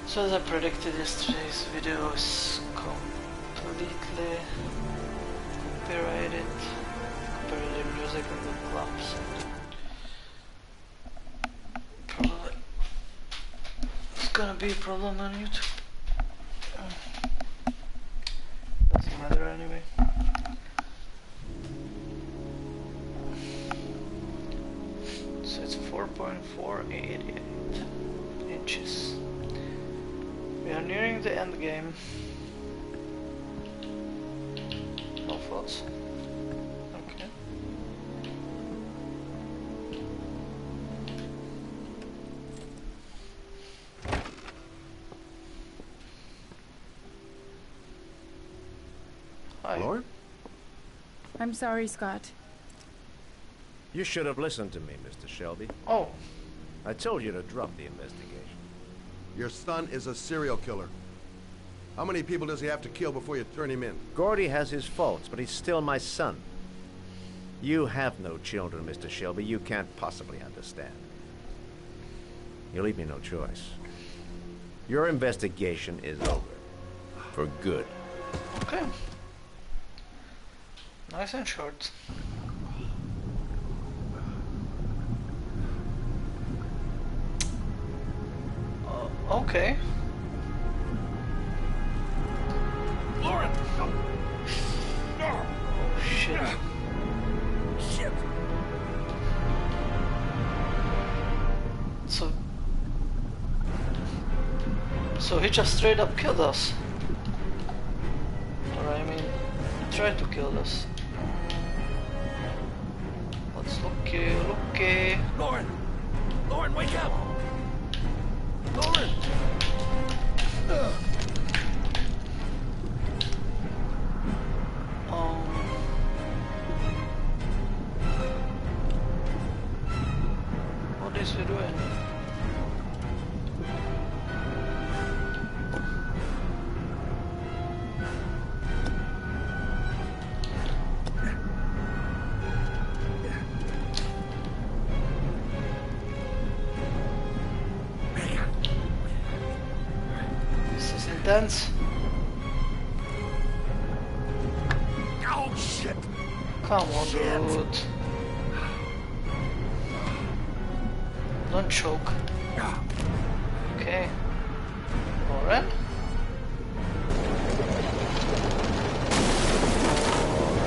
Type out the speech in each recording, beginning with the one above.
So as I predicted, yesterday's video is completely copyrighted. Copyrighted music and the claps. Probably it's gonna be a problem on YouTube. Doesn't matter anyway. So it's 4.488 inches. We are nearing the end game. No thoughts? Okay. Hi. Lauren? I'm sorry, Scott. You should have listened to me, Mr. Shelby. Oh. I told you to drop the investigation. Your son is a serial killer. How many people does he have to kill before you turn him in? Gordy has his faults, but he's still my son. You have no children, Mr. Shelby. You can't possibly understand. You leave me no choice. Your investigation is over. For good. Okay. Nice and short. Okay. Lauren! Oh, shit. Shit! So he just straight up killed us. Or I mean, tried to kill us. Let's looky. Lauren! Lauren, wake up! Lauren! What is he doing? This is intense. Oh, shit! Come on, dude. Don't choke. Okay. Lauren?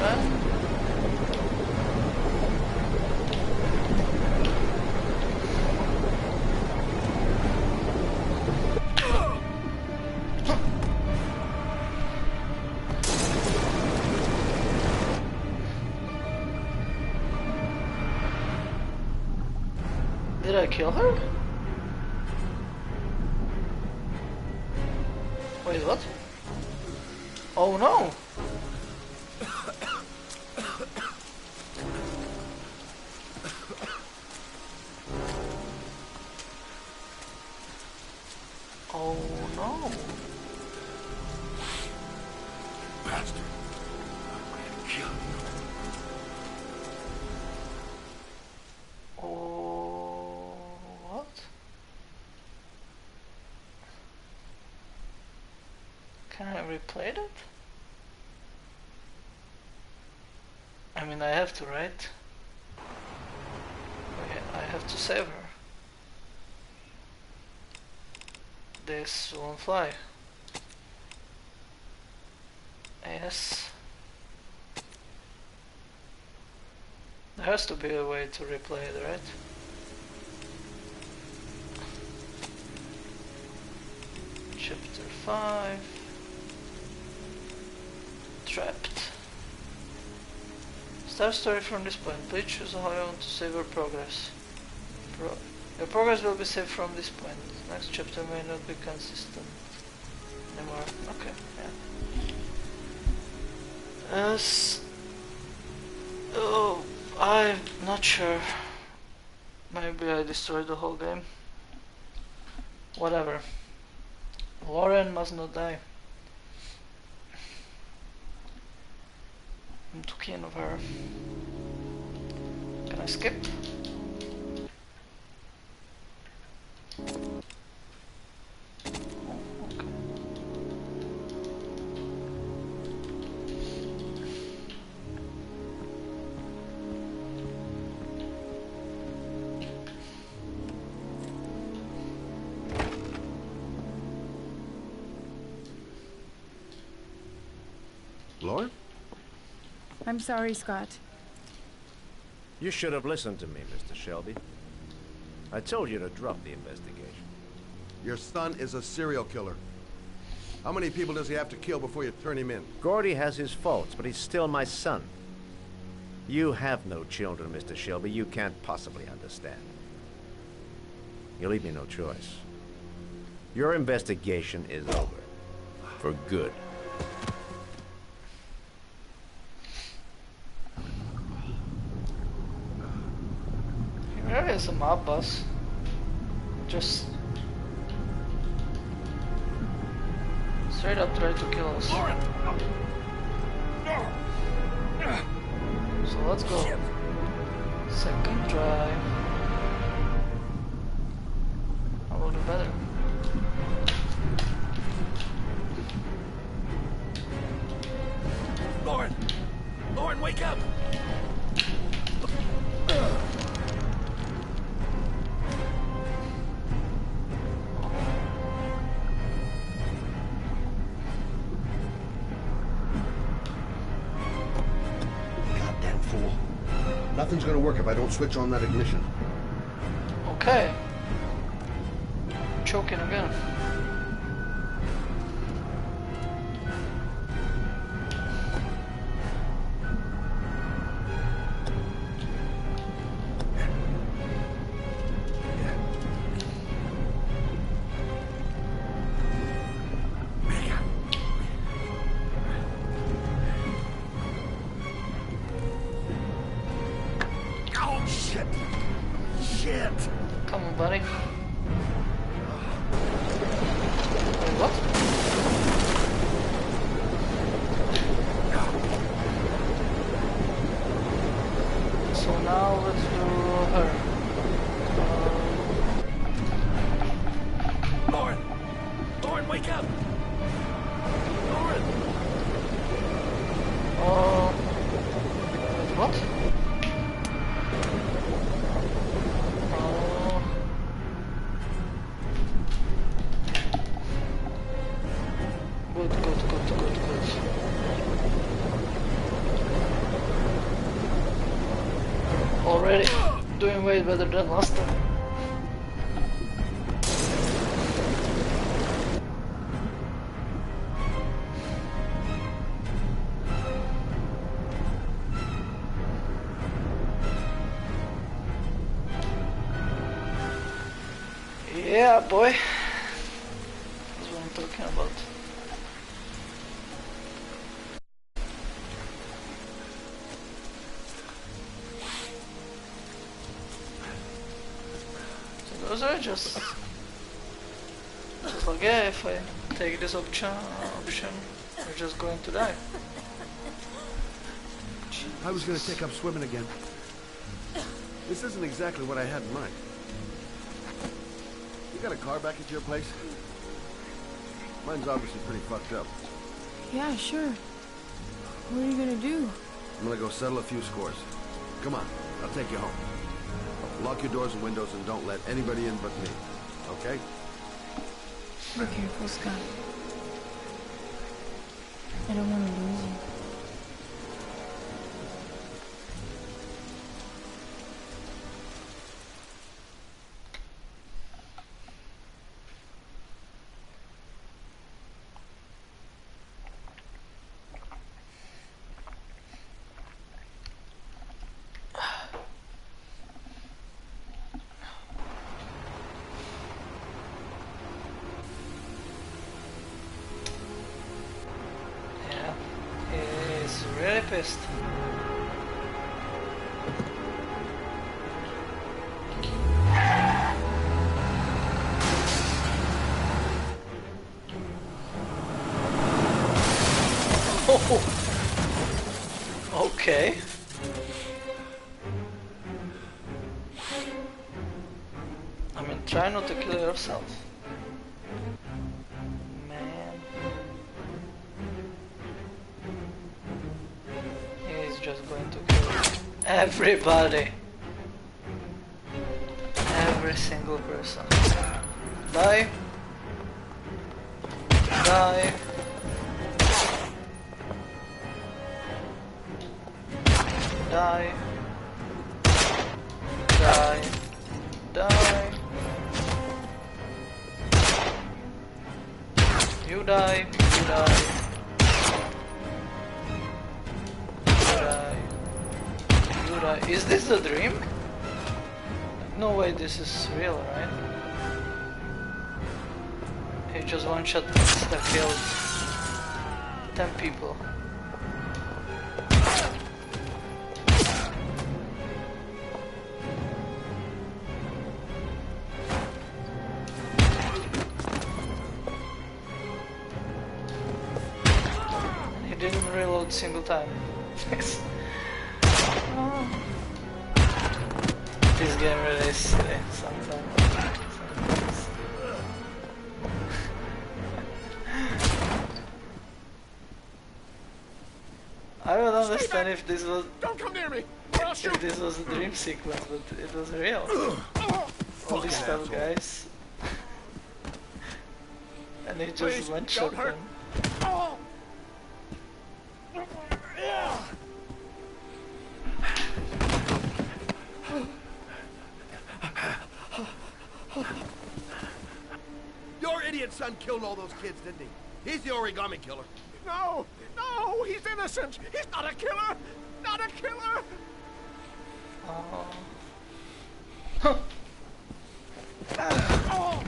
Lauren? Did I kill her? Wait, what? Oh no! Oh no! Bastard! I'm gonna kill you. Oh, what? Can I replay that? I mean, I have to, right? Okay, I have to save her. This won't fly. Yes. There has to be a way to replay it, right? Chapter 5. Trapped. Start story from this point. Please choose how you want to save your progress. Your progress will be saved from this point. Next chapter may not be consistent anymore. Okay, yeah. Yes. Oh, I'm not sure. Maybe I destroyed the whole game. Whatever. Lauren must not die. I'm too keen of her. Can I skip? Lauren? I'm sorry, Scott. You should have listened to me, Mr. Shelby. I told you to drop the investigation. Your son is a serial killer. How many people does he have to kill before you turn him in? Gordy has his faults, but he's still my son. You have no children, Mr. Shelby. You can't possibly understand. You leave me no choice. Your investigation is over. For good. He really is a mob boss. Just straight up tried to kill us. Lauren! So let's go. Second drive. I will do better. Lauren! Lauren, wake up! Goddamn fool. Nothing's gonna work if I don't switch on that ignition. Okay. Choking again. Oh, shit! Shit! Come on, buddy. Wait, what? So now let's do her. Lauren! Lauren, wake up! Lauren! Wait, what? Good. Already doing way better than last time. Yeah, boy. That's what I'm talking about. So those are just like, yeah, if I take this option, we're just going to die. I was gonna take up swimming again. This isn't exactly what I had in mind. You got a car back at your place? Mine's obviously pretty fucked up. Yeah, sure. What are you gonna do? I'm gonna go settle a few scores. Come on, I'll take you home. Lock your doors and windows and don't let anybody in but me. Okay? Be careful, Scott. I don't want to lose you. Really pissed. Oh. Okay. I mean, try not to kill yourself. Just going to kill everybody. Every single person. Die. Die. Die. Die. Die. You die. You die. You die. You die. Is this a dream? No way this is real, right? He just one shot that killed 10 people. He didn't reload single time. This game really is silly sometimes. I would understand if this was Don't come near me, or I'll shoot. if this was a dream sequence, but it was real. All these tough guys. And he just Please, one shot don't hurt. them. Oh. Your idiot son killed all those kids, didn't he? He's the origami killer. No, no, he's innocent. He's not a killer. Not a killer. Oh. Oh.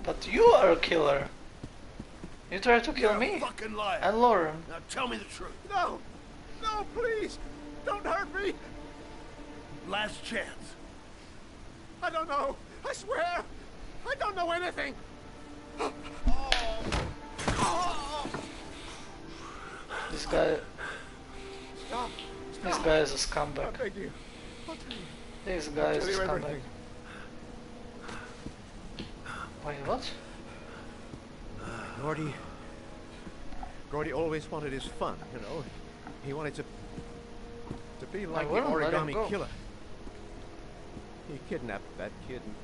But you are a killer. You tried to kill You're a me fucking liar. and Lauren. Now tell me the truth. No, no, please, don't hurt me. Last chance. I don't know. I swear, I don't know anything. This guy. Stop. This guy is a I scumbag. beg you. I'll tell you. This guy is Tell a you scumbag. everything. Wait, what? Gordy always wanted his fun, you know. He wanted to be like the wouldn't let him origami go. killer. He kidnapped that kid and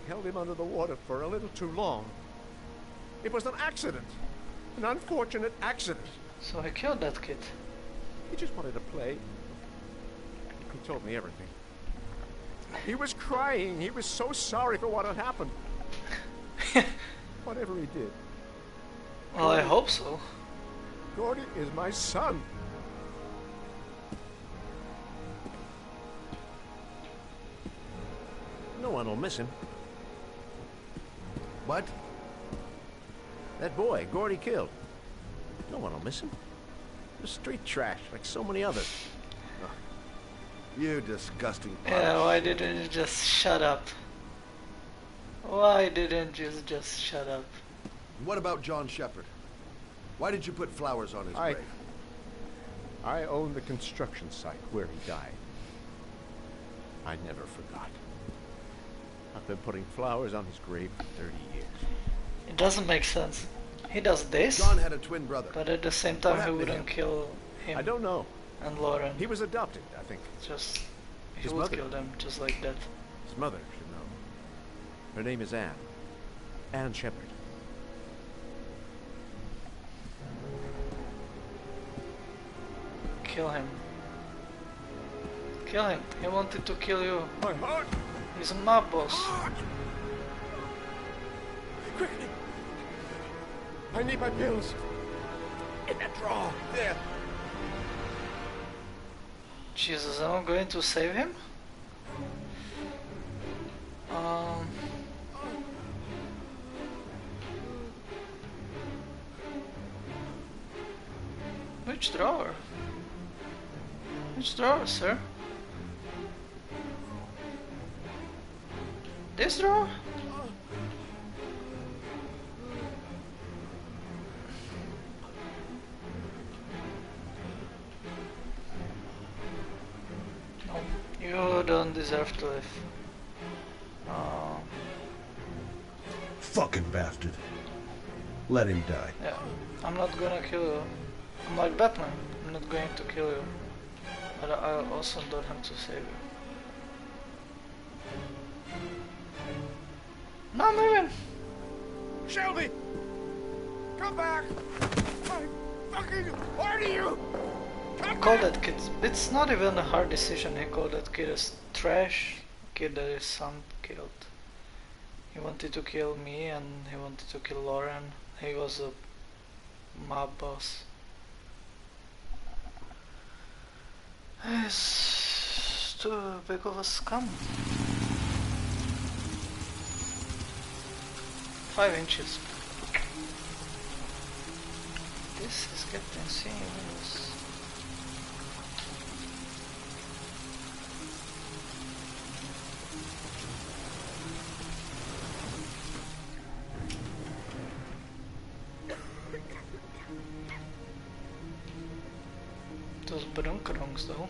he held him under the water for a little too long. It was an accident. An unfortunate accident. So he killed that kid. He just wanted to play. He told me everything. He was crying. He was so sorry for what had happened. Whatever he did. Well, I hope so. Gordy is my son. No one will miss him. What? That boy, Gordy killed. No one will miss him. He was street trash, like so many others. You disgusting Yeah, why didn't you just shut up? Why didn't you just shut up? What about John Shepard? Why did you put flowers on his I grave? own the construction site where he died. I never forgot. I've been putting flowers on his grave for 30 years. It doesn't make sense. He does this, John had a twin brother. but at the same What time he happened to wouldn't him? kill him I don't know. and Lauren. He was adopted, I think. Just he His would mother. kill them just like that. His mother should know. Her name is Anne. Anne Shepard. Kill him. Kill him. He wanted to kill you. My heart. He's a mob boss. Quickly. I need my pills. In that drawer. There. Jesus, am I going to save him? Which drawer? Which drawer, sir? This drawer? No, you don't deserve to live. Fucking bastard. Let him die. Yeah, I'm not gonna kill you. I'm like Batman. I'm not going to kill you. But I also don't have to save you. No, I'm leaving. Shelby! Come back! I fucking order you! He called that kid. It's not even a hard decision. He called that kid as trash. Kid that his son killed. He wanted to kill me and he wanted to kill Lauren. He was a mob boss. He's too big of a scum. 5 inches. This is getting serious. Those badunkarungs though.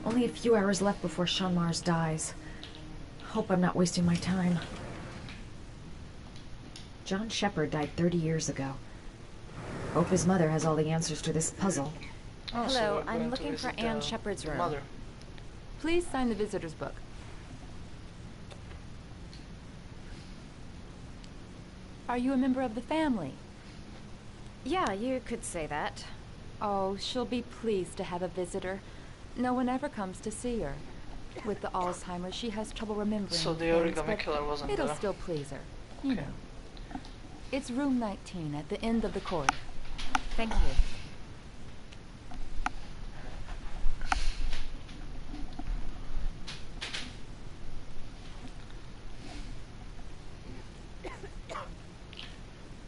Only a few hours left before Sean Mars dies. Hope I'm not wasting my time. John Shepard died 30 years ago. Hope his mother has all the answers to this puzzle. Oh, so Hello, we're going I'm to looking for visit Anne the Shepard's room. mother. Please sign the visitor's book. Are you a member of the family? Yeah, you could say that. Oh, she'll be pleased to have a visitor. No one ever comes to see her. With the Alzheimer's, she has trouble remembering So the things, origami but killer wasn't it'll there. still please her. You Okay. know. It's room 19 at the end of the corridor. Thank you.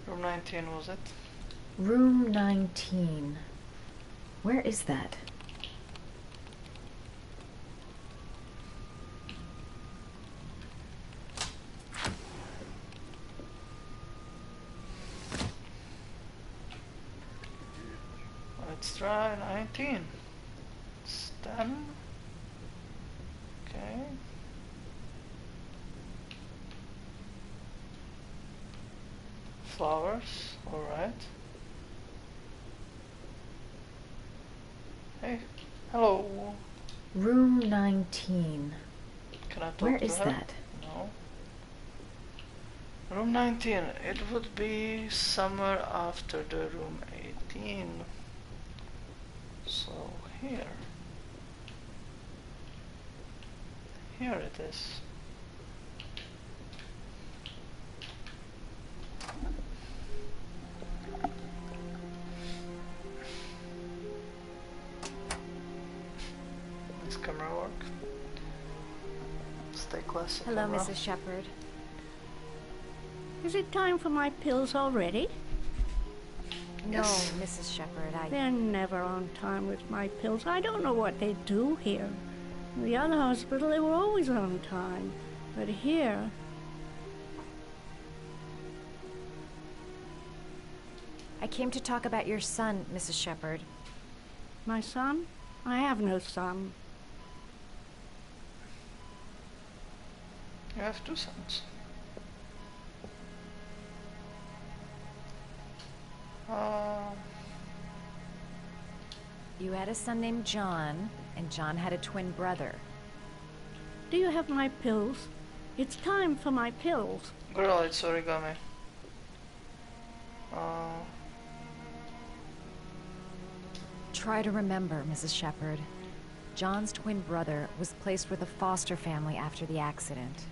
Room 19 was it? Room 19. Where is that? Let's try 19. Stem. Okay. Flowers, alright. Hey, hello. Room 19. Can I talk Where to is her? that? No. Room 19. It would be somewhere after the room 18. So here. Here it is. Does camera work? Stay classy. Hello, camera. Mrs. Shepard. Is it time for my pills already? No, Yes. Mrs. Shepard, They're never on time with my pills. I don't know what they do here. In the other hospital, they were always on time. But here, I came to talk about your son, Mrs. Shepard. my son? I have no son. You have 2 sons. You had a son named John, and John had a twin brother. Do you have my pills? It's time for my pills. Girl, it's origami. Try to remember, Mrs. Shepard. John's twin brother was placed with a foster family after the accident.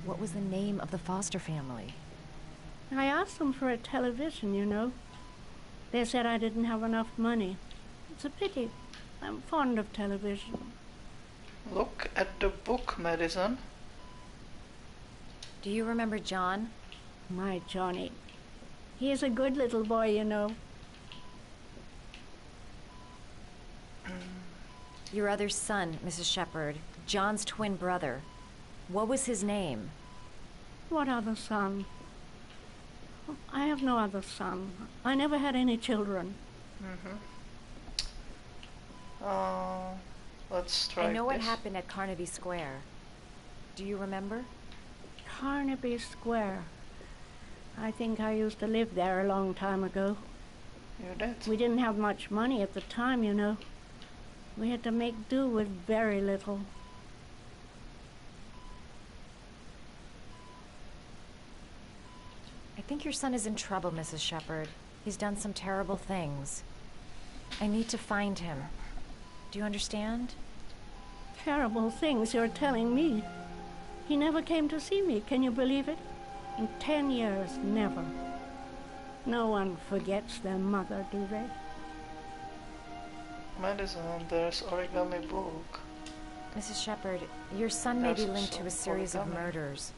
What was the name of the foster family? I asked them for a television, you know. They said I didn't have enough money. It's a pity. I'm fond of television. Look at the book, Madison. Do you remember John? My Johnny. He is a good little boy, you know. Your other son, Mrs. Shepard. John's twin brother. What was his name? What other son? I have no other son. I never had any children. Let's try I know what this. happened at Carnaby Square. Do you remember? Carnaby Square. I think I used to live there a long time ago. You did. We didn't have much money at the time, you know. We had to make do with very little. I think your son is in trouble, Mrs. Shepard. He's done some terrible things. I need to find him. Do you understand? Terrible things you're telling me. He never came to see me, can you believe it? In 10 years, never. No one forgets their mother, do they? Madison, there's origami book. Mrs. Shepherd, your son may be There's linked to a some series of origami. murders.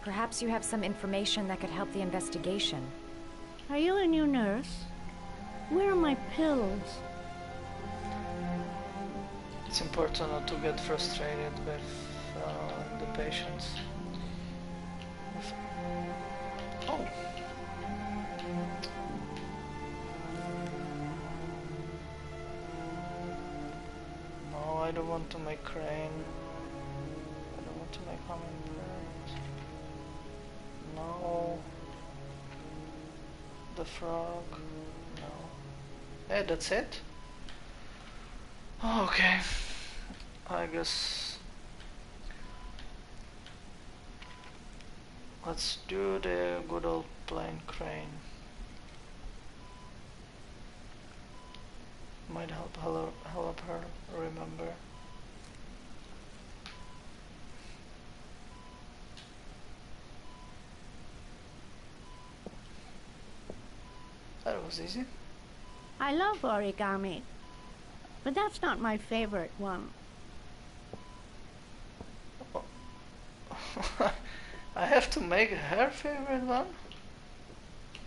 Perhaps you have some information that could help the investigation. Are you a new nurse? Where are my pills? It's important not to get frustrated with the patients. Oh. No, I don't want to make crane. I don't want to make hummingbird. No. The frog. No. Hey, that's it? Okay. I guess let's do the good old plain crane. Might help her remember. That was easy. I love origami, but that's not my favorite one. I have to make her favorite one?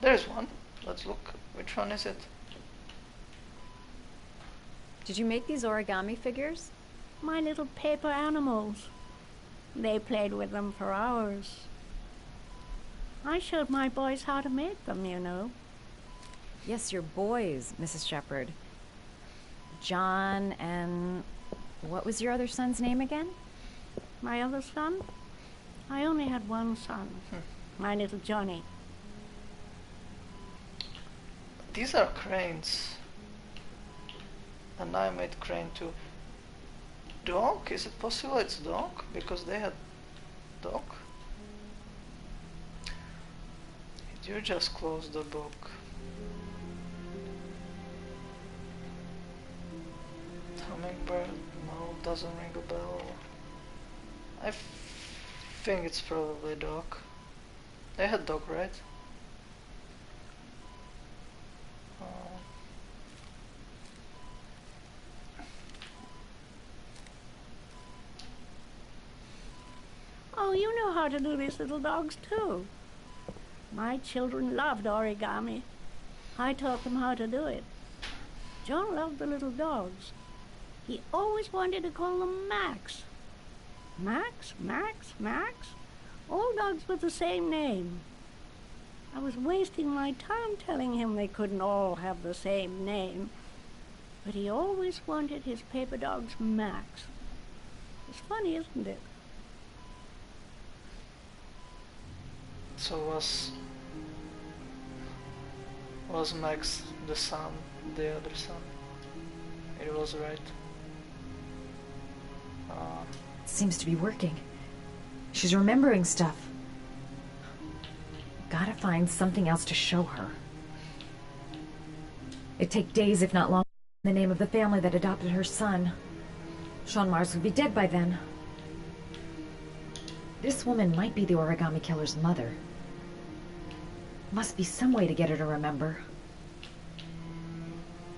There's one. Let's look. Which one is it? Did you make these origami figures? My little paper animals. They played with them for hours. I showed my boys how to make them, you know. Yes, your boys, Mrs. Shepherd. John and... what was your other son's name again? My other son? I only had one son. My little Johnny. These are cranes. And I made crane too. Dog? Is it possible it's dog? Because they had dog. Did you just close the book? Hummingbird? No, doesn't ring a bell. I think it's probably dog. They had dog, right? Oh, you know how to do these little dogs too. My children loved origami. I taught them how to do it. John loved the little dogs. He always wanted to call them Max. Max, Max, Max. All dogs with the same name. I was wasting my time telling him they couldn't all have the same name. But he always wanted his paper dogs Max. It's funny, isn't it? So was Max the son, the other son? It was, right? It seems to be working. She's remembering stuff. Gotta find something else to show her. It'd take days, if not longer, in the name of the family that adopted her son. Sean Mars would be dead by then. This woman might be the origami killer's mother. Must be some way to get her to remember.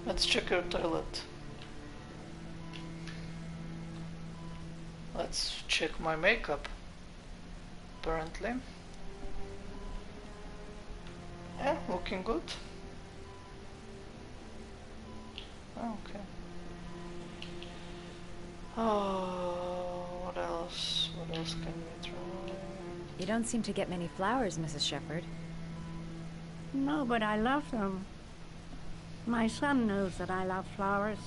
Let's check her toilet. Let's check my makeup. Apparently. Yeah, looking good. Okay. Oh, what else? What else can we try? You don't seem to get many flowers, Mrs. Shepherd. No, but I love them. My son knows that I love flowers.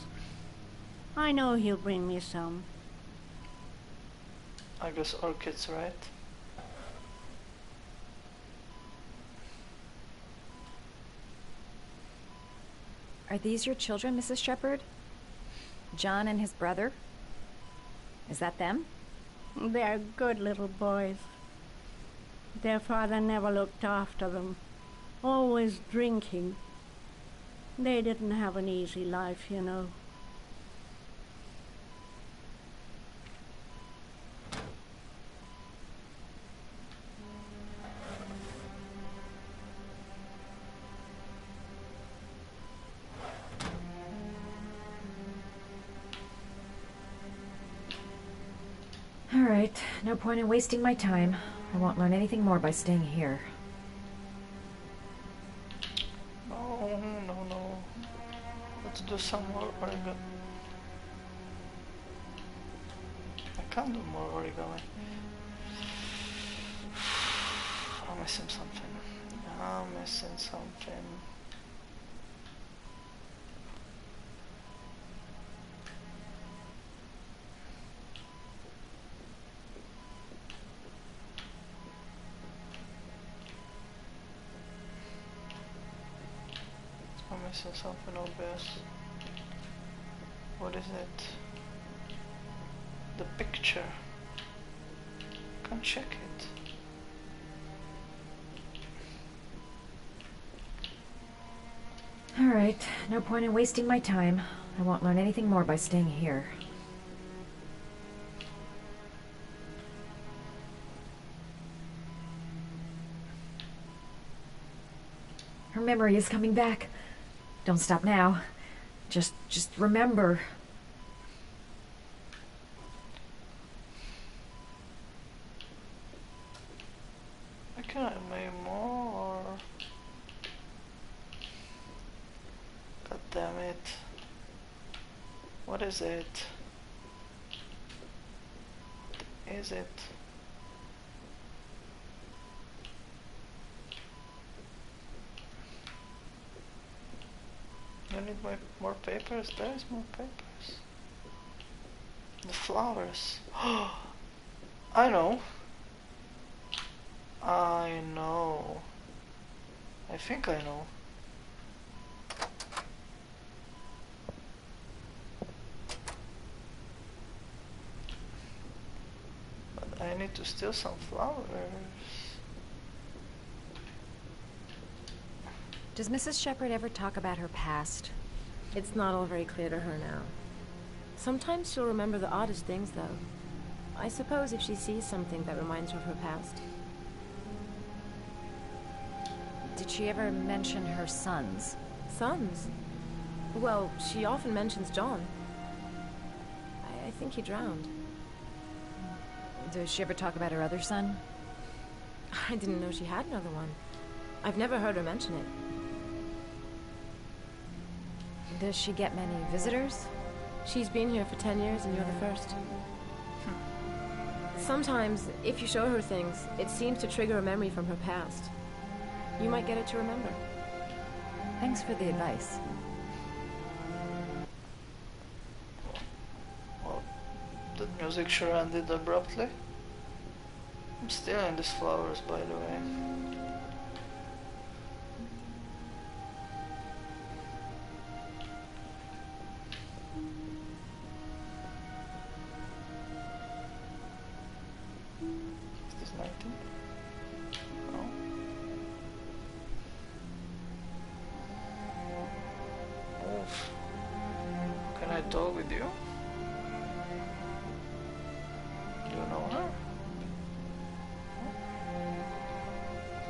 I know he'll bring me some. I guess orchids, right? Are these your children, Mrs. Shepherd? John and his brother? Is that them? They're good little boys. Their father never looked after them. always drinking. They didn't have an easy life, you know. All right, no point in wasting my time. I won't learn anything more by staying here. No. Let's do some more origami. I can't do more origami. I'm missing something. I'm missing something obvious. What is it? The picture. Can't check it. All right, no point in wasting my time. I won't learn anything more by staying here. Her memory is coming back. Don't stop now. Just remember. I cannot make more. God damn it. What is it? What is it? I need more papers. There is more papers. The flowers. I know. I think I know. But I need to steal some flowers. Does Mrs. Shepherd ever talk about her past? It's not all very clear to her now. Sometimes she'll remember the oddest things, though. I suppose if she sees something that reminds her of her past. Did she ever mention her sons? Sons? Well, she often mentions John. I think he drowned. Does she ever talk about her other son? I didn't know she had another one. I've never heard her mention it. Does she get many visitors? She's been here for 10 years and you're the first. Sometimes, if you show her things, it seems to trigger a memory from her past. You might get her to remember. Thanks for the advice. Well, the music sure ended abruptly. I'm still in these flowers, by the way. Is this 19? No. Oof. Can I talk with you? Do you know her?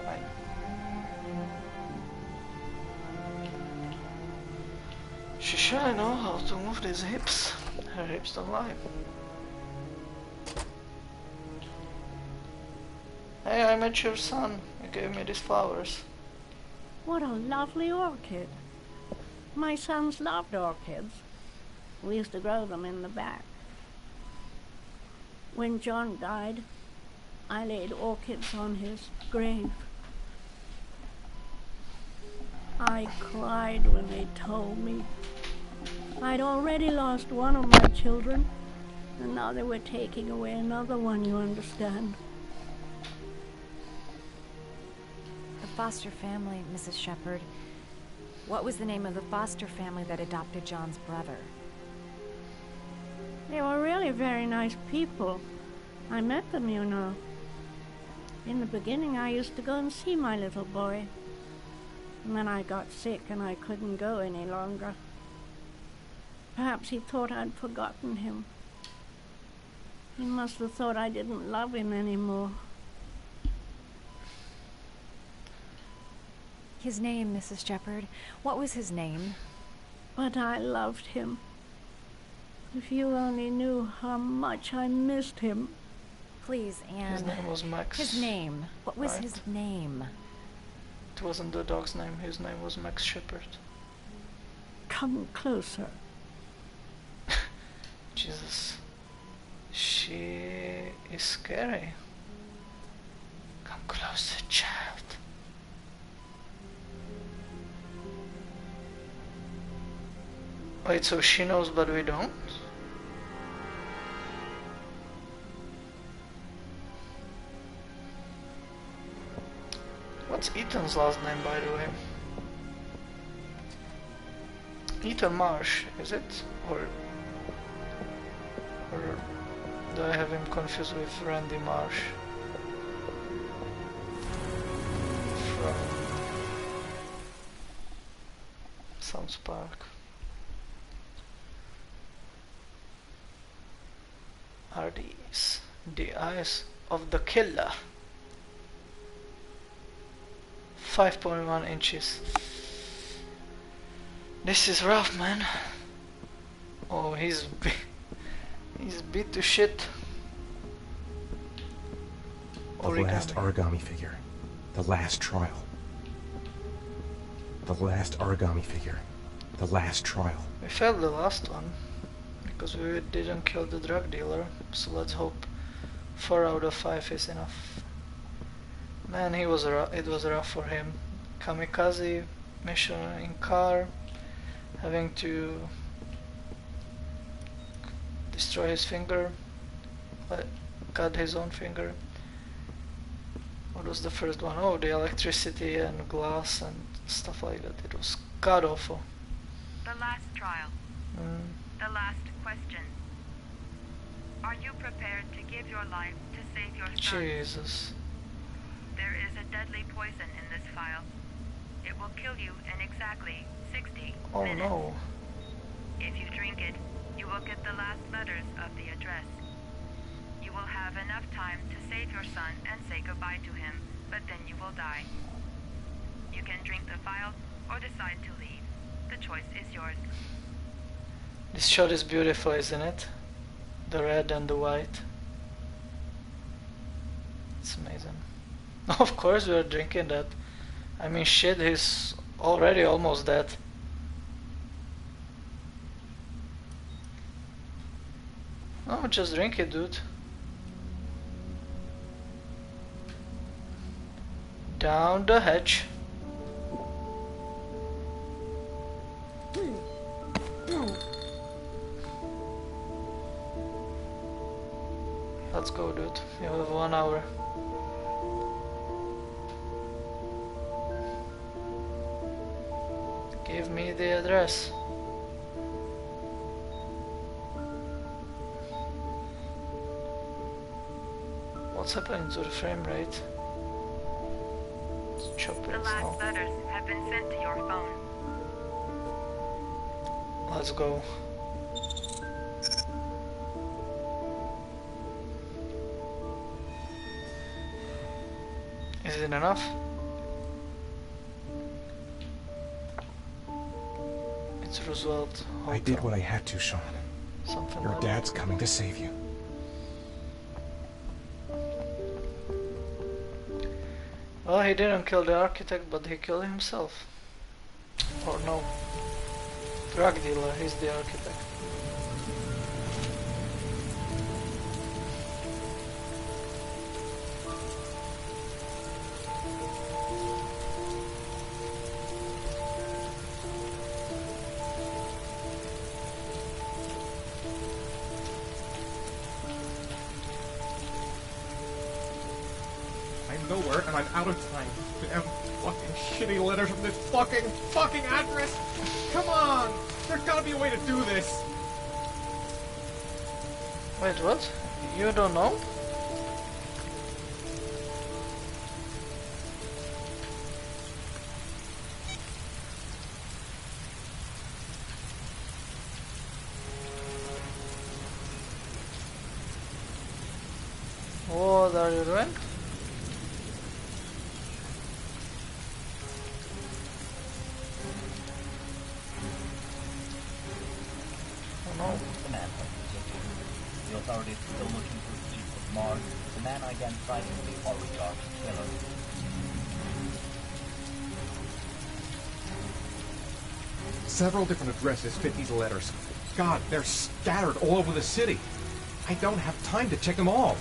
Fine. She surely knows how to move these hips. Her hips don't lie. Hey, I met your son. He gave me these flowers. What a lovely orchid. My sons loved orchids. We used to grow them in the back. When John died, I laid orchids on his grave. I cried when they told me I'd already lost one of my children, and now they were taking away another one, you understand. The foster family, Mrs. Shepherd. What was the name of the foster family that adopted John's brother? They were really very nice people. I met them, you know. In the beginning, I used to go and see my little boy. And then I got sick and I couldn't go any longer. Perhaps he thought I'd forgotten him. He must have thought I didn't love him anymore. His name, Mrs. Shepherd. What was his name? But I loved him. If you only knew how much I missed him. Please, Anne. His name was Max. His name. What was Right. his name? It wasn't the dog's name. His name was Max Shepherd. Come closer. Jesus. She is scary. Come closer, child. Wait, so she knows but we don't? What's Ethan's last name, by the way? Ethan Marsh, is it? Or do I have him confused with Randy Marsh? From South Park. Are these the eyes of the killer? 5.1 inches. This is rough, man. Oh, he's beat to shit. The last origami figure. The last trial. The last origami figure. The last trial. We failed the last one because we didn't kill the drug dealer, so let's hope 4 out of 5 is enough. Man, it was rough for him. Kamikaze mission in car, having to destroy his finger, cut his own finger. What was the first one? Oh, the electricity and glass and stuff like that. It was god awful. The last trial. The last question. Are you prepared to give your life to save your son? Jesus. There is a deadly poison in this file. It will kill you in exactly 60 Oh minutes. no. If you drink it, you will get the last letters of the address. You will have enough time to save your son and say goodbye to him, but then you will die. You can drink the file or decide to leave. The choice is yours. This shot is beautiful, isn't it? The red and the white. It's amazing. Of course we are drinking that. I mean shit, he's already almost dead. Oh, just drink it, dude. Down the hatch. Let's go, dude. You have 1 hour. Give me the address. What's happening to the frame rate? Let's chop it The last now. letters have been sent to your phone. Let's go. Is it enough? It's Roosevelt Hotel. I did what I had to, Sean. Something Your like dad's coming to save you. Well, he didn't kill the architect, but he killed himself. Or no. Drug dealer, he's the architect. I'm nowhere and I'm out of time. Damn fucking shitty letters from this fucking address! Come on! There's gotta be a way to do this! Wait, what? You don't know? are you doing? Oh no. The manhunt continues. The authorities still looking for Eve of Mars, the man identified as the oligarch killer. Several different addresses fit these letters. God, they're scattered all over the city. I don't have time to check them all.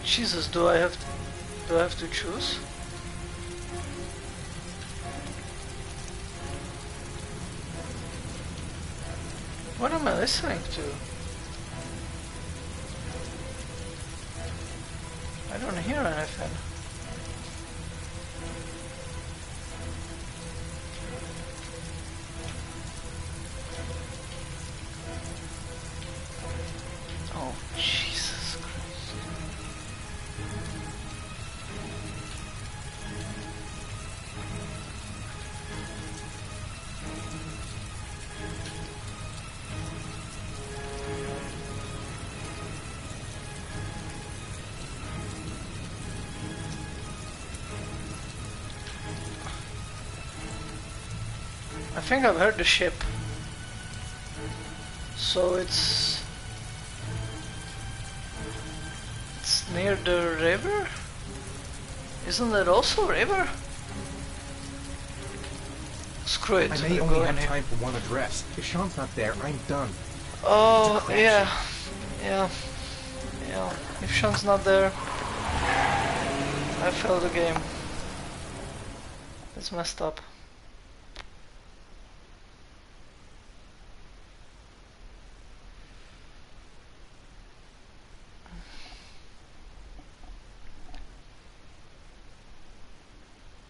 Jesus, do I have to choose? What am I listening to? I don't hear anything. Oh, Jesus Christ. I think I've heard the ship. So it's near the river? Isn't that also a river? Screw it. I may only have time for one address. If Sean's not there, I'm done. Oh, yeah. Yeah. Yeah. If Sean's not there, I failed the game. It's messed up.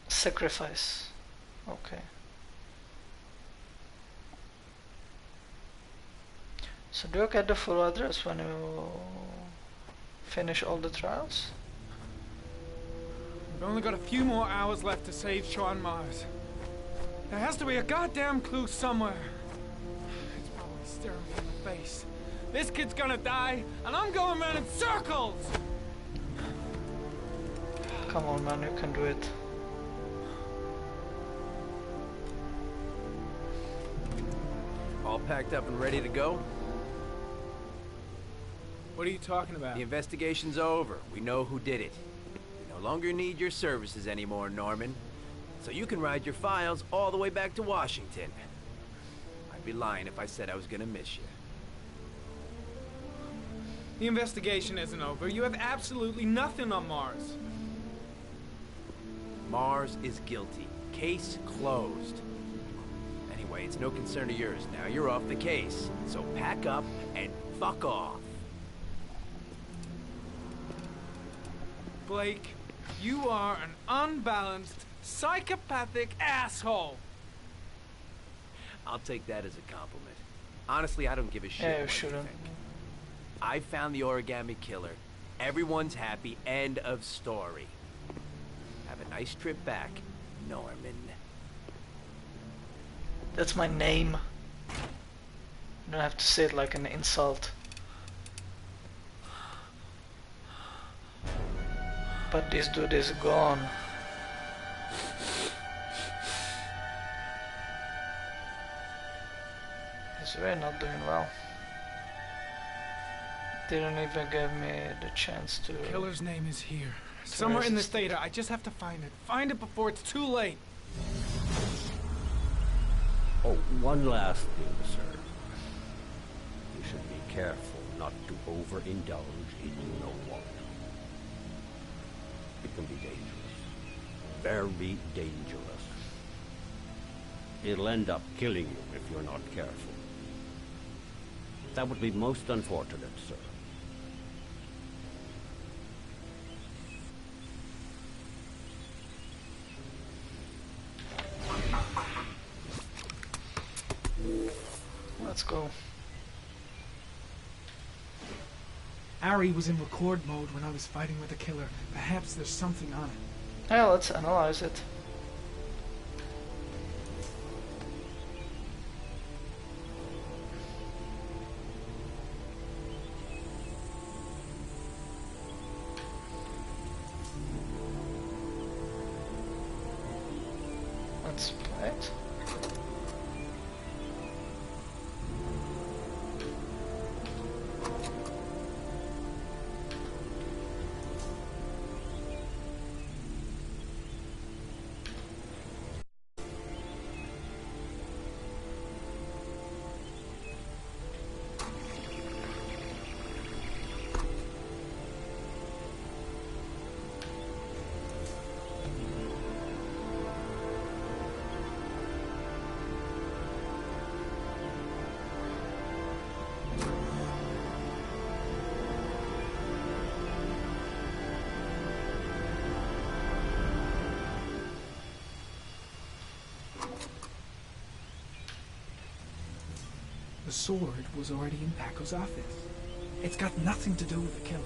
Sacrifice. Okay. So do you get the full address when you finish all the trials? We've only got a few more hours left to save Sean Mars. There has to be a goddamn clue somewhere. It's probably staring me in the face. This kid's gonna die, and I'm going around in circles! Come on, man, you can do it. All packed up and ready to go? What are you talking about? The investigation's over. We know who did it. We no longer need your services anymore, Norman. So you can ride your files all the way back to Washington. I'd be lying if I said I was gonna miss you. The investigation isn't over. You have absolutely nothing on Mars. Mars is guilty. Case closed. Anyway, it's no concern of yours now. You're off the case. So pack up and fuck off. Blake, you are an unbalanced, psychopathic asshole. I'll take that as a compliment. Honestly, I don't give a shit Yeah, you what you shouldn't. think. I found the origami killer. Everyone's happy. End of story. Have a nice trip back, Norman. That's my name. You don't have to say it like an insult. But this dude is gone. He's really not doing well. Didn't even give me the chance to... Killer's name is here. Somewhere in this data. I just have to find it. Find it before it's too late. Oh, one last thing, sir. You should be careful not to overindulge in you know what. It can be dangerous. Very dangerous. It'll end up killing you if you're not careful. That would be most unfortunate, sir. Let's go. Ari was in record mode when I was fighting with the killer. Perhaps there's something on it. Yeah, let's analyze it. let's play it. The sword was already in Paco's office. It's got nothing to do with the killer.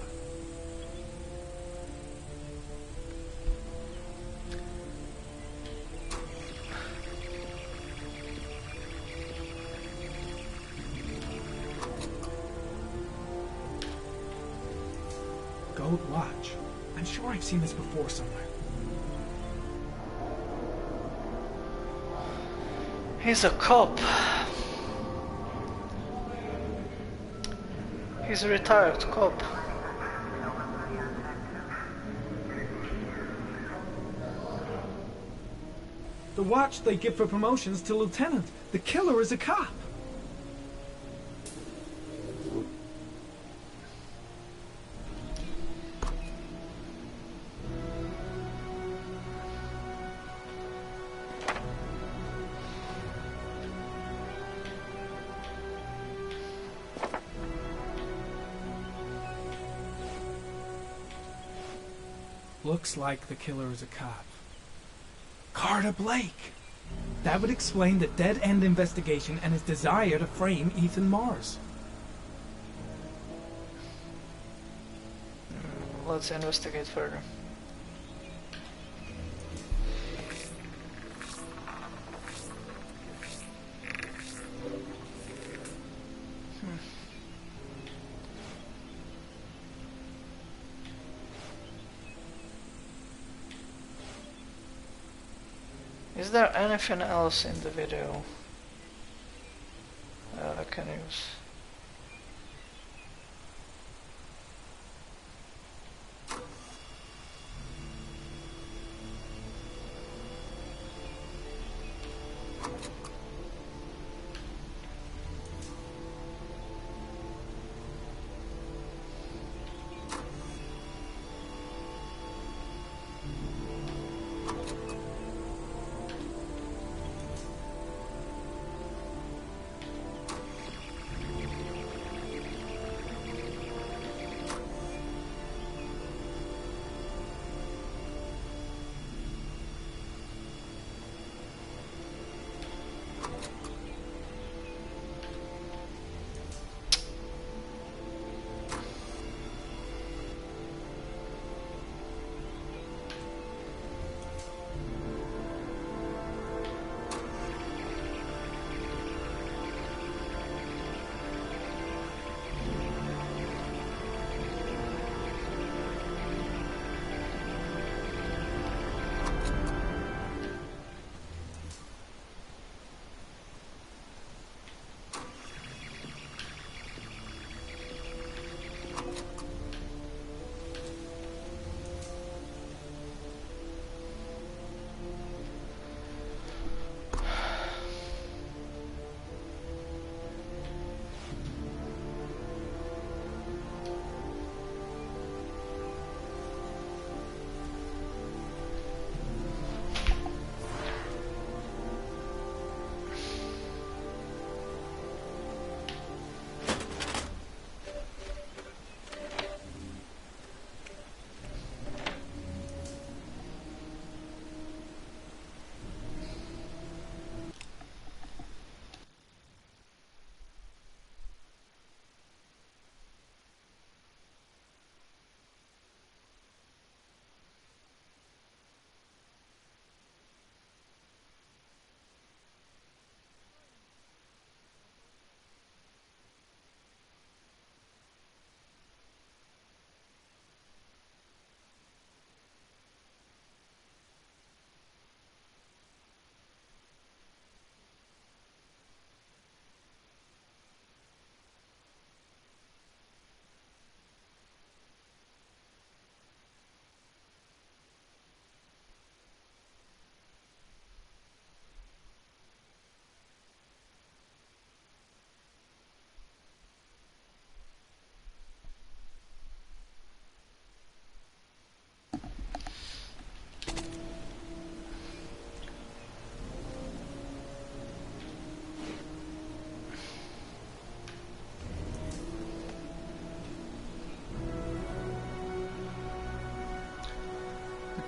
Gold watch. I'm sure I've seen this before somewhere. He's a cop. He's a retired cop. The watch they give for promotions to lieutenant. The killer is a cop. Looks like the killer is a cop. Carter Blake! That would explain the dead-end investigation and his desire to frame Ethan Mars. Let's investigate further. Is there anything else in the video I can use?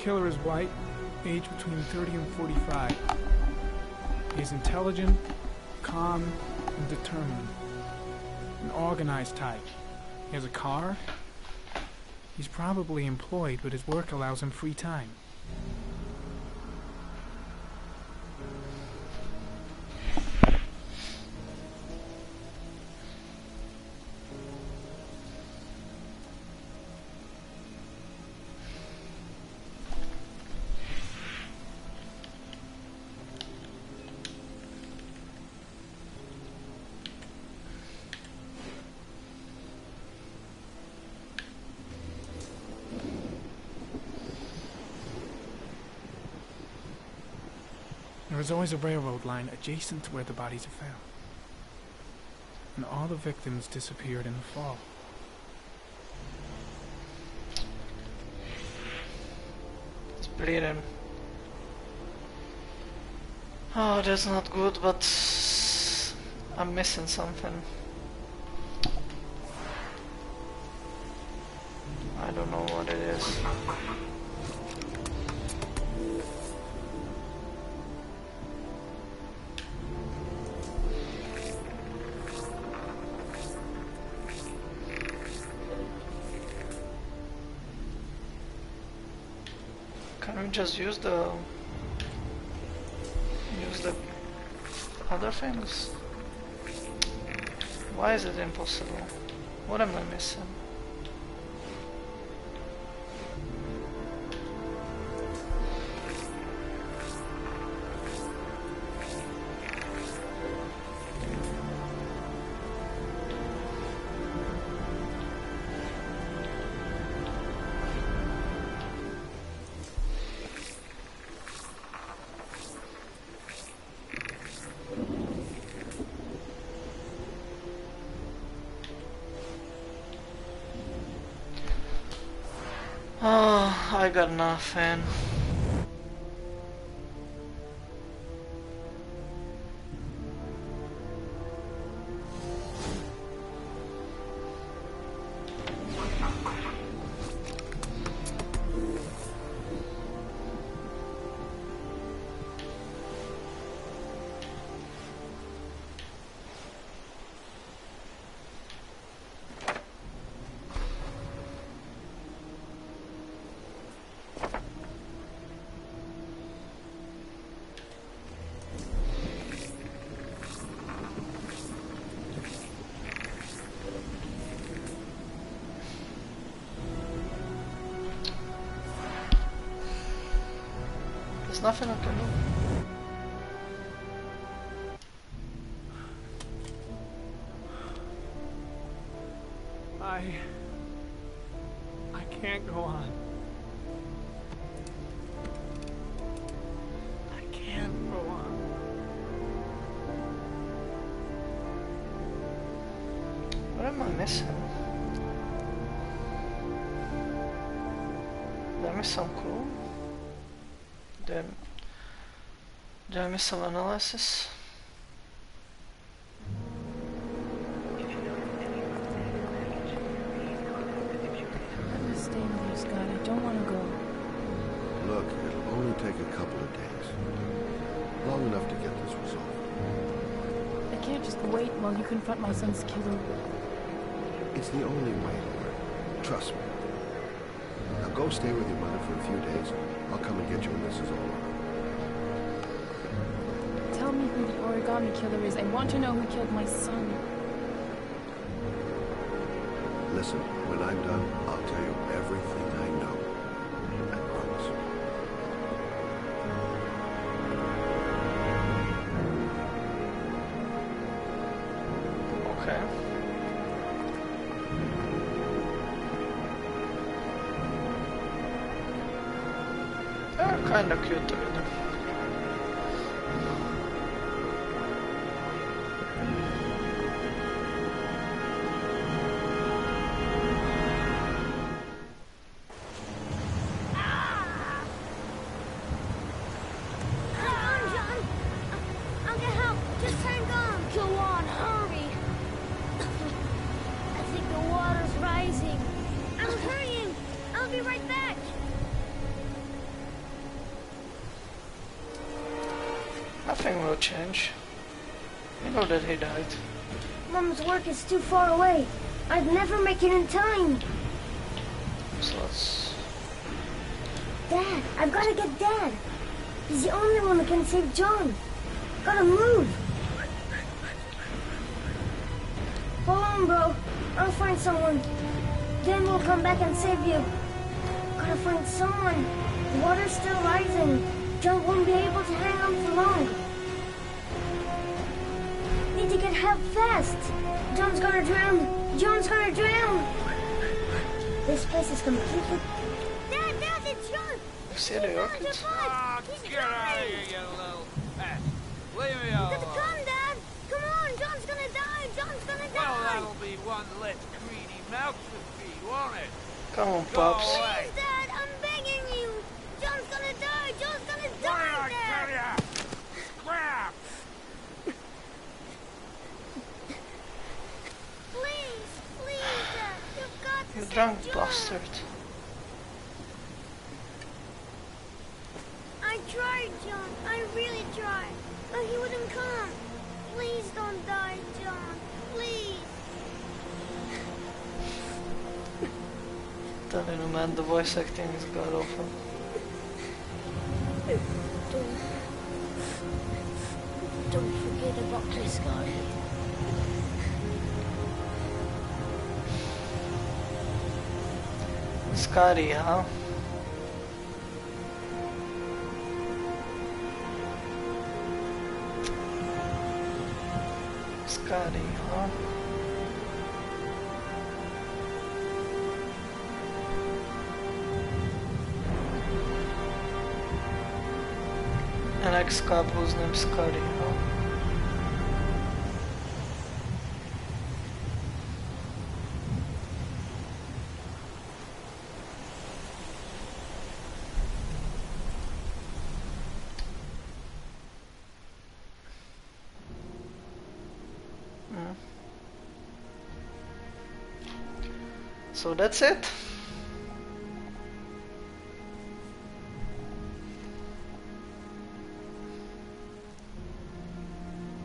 killer is white, age between 30 and 45. He's intelligent, calm, and determined. An organized type. He has a car. He's probably employed, but his work allows him free time. There is always a railroad line adjacent to where the bodies are found. And all the victims disappeared in the fall. It's bleeding. Oh, that's not good, but I'm missing something. I don't know what it is. Can we just use the other things? Why is it impossible? What am I missing? Oh, I got nothing. There's nothing I can do. I can't go on. I can't go on. What am I missing? Did I miss some clue? Did I miss some analysis? I'm just staying here, Scott. I don't want to go. Look, it'll only take a couple of days. Long enough to get this resolved. I can't just wait while you confront my son's killer. It's the only way, Laura. Trust me. Now go stay with your mother for a few days. I'll come and get you when this is all over. Tell me who the origami killer is. I want to know who killed my son. Listen, when I'm done, I'll tell you everything I know. I promise. Okay. They're kinda cute together. Nothing will change. You know that he died. Mom's work is too far away. I'd never make it in time. So let's... Dad, I've got to get Dad. He's the only one that can save John. Gotta move. Hold on, bro. I'll find someone. Then we'll come back and save you. Gotta find someone. The water's still rising. John won't be able to hang on for long. Need to get help fast. John's gonna drown. John's gonna drown. This place is completely... Dad, it's John. See the orchids? Oh, get out of here, you little pest. Leave me alone. Come, Dad. Come on, John's gonna die. John's gonna die. Well, that'll be one less greedy mouth to feed, won't it? Come on, Pops. Please, Dad, I'm begging you. John's gonna die. John's gonna die, Dad. Scrap! Please, Dad. You've got to You save drunk John. bastard. I tried, John. I really tried. But he wouldn't come. Please don't die, John. Please. Telling you, man, the voice acting is god awful. Don't forget about this guy. Scotty, huh? Scotty, huh? An ex-cop whose name's Scotty, huh? So that's it.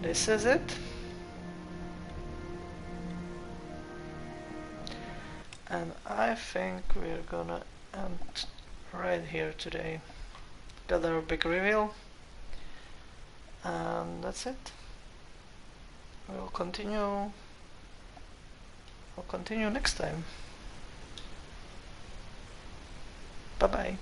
This is it. And I think we're gonna end right here today. Got our big reveal. And that's it. We'll continue. I'll continue next time. Bye bye.